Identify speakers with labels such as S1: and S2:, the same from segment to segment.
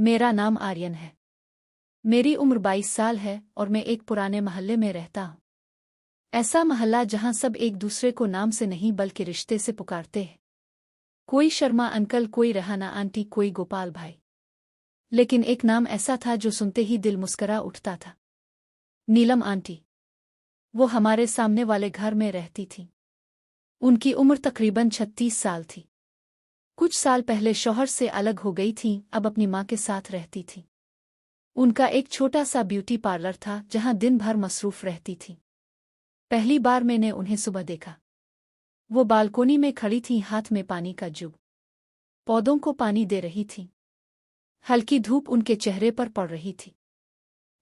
S1: मेरा नाम आर्यन है। मेरी उम्र 22 साल है और मैं एक पुराने मोहल्ले में रहता हूँ। ऐसा मोहल्ला जहाँ सब एक दूसरे को नाम से नहीं बल्कि रिश्ते से पुकारते हैं। कोई शर्मा अंकल, कोई रहाना आंटी, कोई गोपाल भाई। लेकिन एक नाम ऐसा था जो सुनते ही दिल मुस्करा उठता था। नीलम आंटी। वो हमारे सामने वाले घर में रहती थी। उनकी उम्र तकरीबन 36 साल थी। कुछ साल पहले शौहर से अलग हो गई थीं, अब अपनी माँ के साथ रहती थी। उनका एक छोटा सा ब्यूटी पार्लर था जहाँ दिन भर मसरूफ रहती थी। पहली बार मैंने उन्हें सुबह देखा। वो बालकोनी में खड़ी थीं, हाथ में पानी का जुग। पौधों को पानी दे रही थीं। हल्की धूप उनके चेहरे पर पड़ रही थी।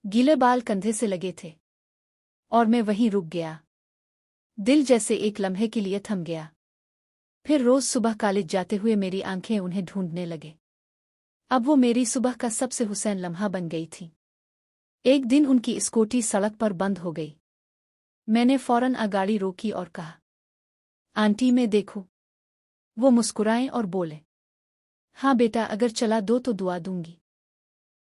S1: गीले बाल कंधे से लगे थे। और मैं वहीं रुक गया। दिल जैसे एक लम्हे के लिए थम गया। फिर रोज सुबह कॉलेज जाते हुए मेरी आंखें उन्हें ढूंढने लगे। अब वो मेरी सुबह का सबसे हुसैन लम्हा बन गई थी। एक दिन उनकी स्कूटी सड़क पर बंद हो गई। मैंने फौरन गाड़ी रोकी और कहा, आंटी मैं देखूं? वो मुस्कुराएं और बोले, हाँ बेटा, अगर चला दो तो दुआ दूंगी।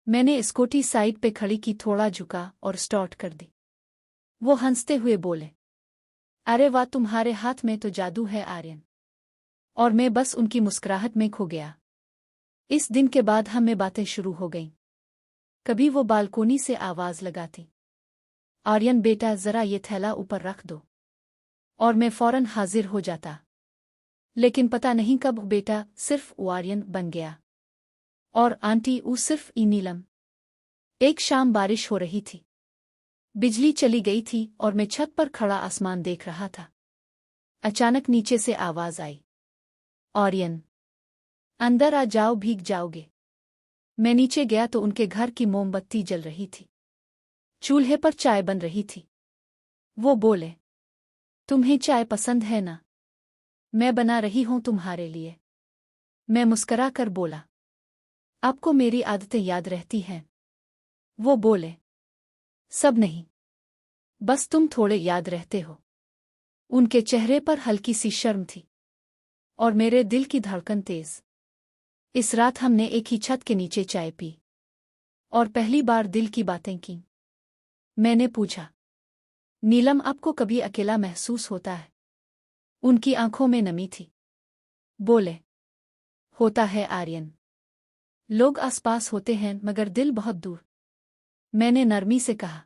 S1: मैंने स्कूटी साइड पे खड़ी की, थोड़ा झुका और स्टार्ट कर दी। वो हंसते हुए बोले, अरे वाह, तुम्हारे हाथ में तो जादू है आर्यन। और मैं बस उनकी मुस्कुराहट में खो गया। इस दिन के बाद हम में बातें शुरू हो गईं। कभी वो बालकोनी से आवाज लगाती, आर्यन बेटा जरा ये थैला ऊपर रख दो, और मैं फौरन हाजिर हो जाता। लेकिन पता नहीं कब बेटा सिर्फ वो आर्यन बन गया और आंटी वो सिर्फ ई नीलम। एक शाम बारिश हो रही थी। बिजली चली गई थी और मैं छत पर खड़ा आसमान देख रहा था। अचानक नीचे से आवाज आई, आर्यन अंदर आ जाओ, भीग जाओगे। मैं नीचे गया तो उनके घर की मोमबत्ती जल रही थी। चूल्हे पर चाय बन रही थी। वो बोले, तुम्हें चाय पसंद है ना? मैं बना रही हूं तुम्हारे लिए। मैं मुस्करा कर बोला, आपको मेरी आदतें याद रहती हैं? वो बोले, सब नहीं, बस तुम थोड़े याद रहते हो। उनके चेहरे पर हल्की सी शर्म थी और मेरे दिल की धड़कन तेज। इस रात हमने एक ही छत के नीचे चाय पी और पहली बार दिल की बातें की। मैंने पूछा, नीलम आपको कभी अकेला महसूस होता है? उनकी आंखों में नमी थी। बोले, होता है आर्यन। लोग आसपास होते हैं मगर दिल बहुत दूर। मैंने नरमी से कहा,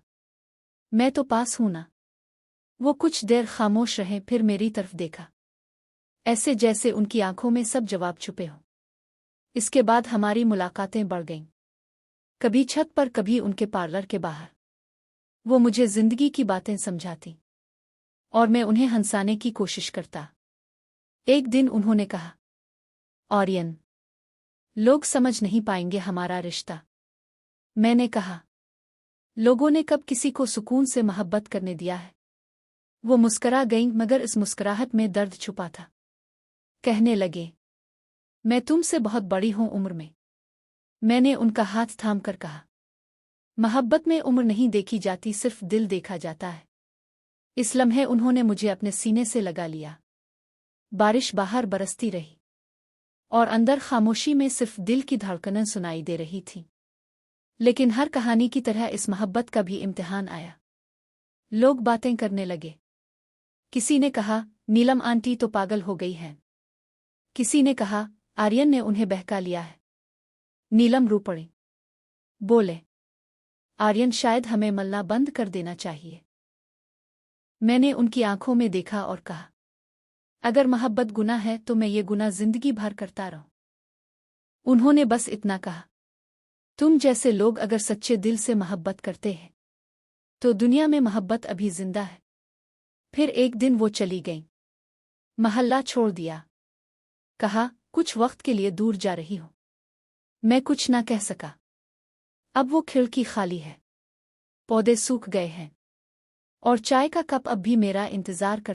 S1: मैं तो पास हूं ना। वो कुछ देर खामोश रहे, फिर मेरी तरफ देखा, ऐसे जैसे उनकी आंखों में सब जवाब छुपे हों। इसके बाद हमारी मुलाकातें बढ़ गईं। कभी छत पर, कभी उनके पार्लर के बाहर। वो मुझे जिंदगी की बातें समझाती और मैं उन्हें हंसाने की कोशिश करता। एक दिन उन्होंने कहा, आर्यन लोग समझ नहीं पाएंगे हमारा रिश्ता। मैंने कहा, लोगों ने कब किसी को सुकून से मोहब्बत करने दिया है? वो मुस्करा गईं मगर इस मुस्कुराहट में दर्द छुपा था। कहने लगे, मैं तुमसे बहुत बड़ी हूं उम्र में। मैंने उनका हाथ थाम कर कहा, मोहब्बत में उम्र नहीं देखी जाती, सिर्फ दिल देखा जाता है। इस लम्हे उन्होंने मुझे अपने सीने से लगा लिया। बारिश बाहर बरसती रही और अंदर खामोशी में सिर्फ दिल की धड़कनें सुनाई दे रही थी। लेकिन हर कहानी की तरह इस मोहब्बत का भी इम्तिहान आया। लोग बातें करने लगे। किसी ने कहा, नीलम आंटी तो पागल हो गई हैं। किसी ने कहा, आर्यन ने उन्हें बहका लिया है। नीलम रो पड़ी। बोले, आर्यन शायद हमें मलना बंद कर देना चाहिए। मैंने उनकी आंखों में देखा और कहा, अगर मोहब्बत गुनाह है तो मैं ये गुनाह जिंदगी भर करता रहूं। उन्होंने बस इतना कहा, तुम जैसे लोग अगर सच्चे दिल से मोहब्बत करते हैं तो दुनिया में मोहब्बत अभी जिंदा है। फिर एक दिन वो चली गईं। मोहल्ला छोड़ दिया। कहा, कुछ वक्त के लिए दूर जा रही हूं। मैं कुछ ना कह सका। अब वो खिड़की खाली है। पौधे सूख गए हैं और चाय का कप अब भी मेरा इंतजार कर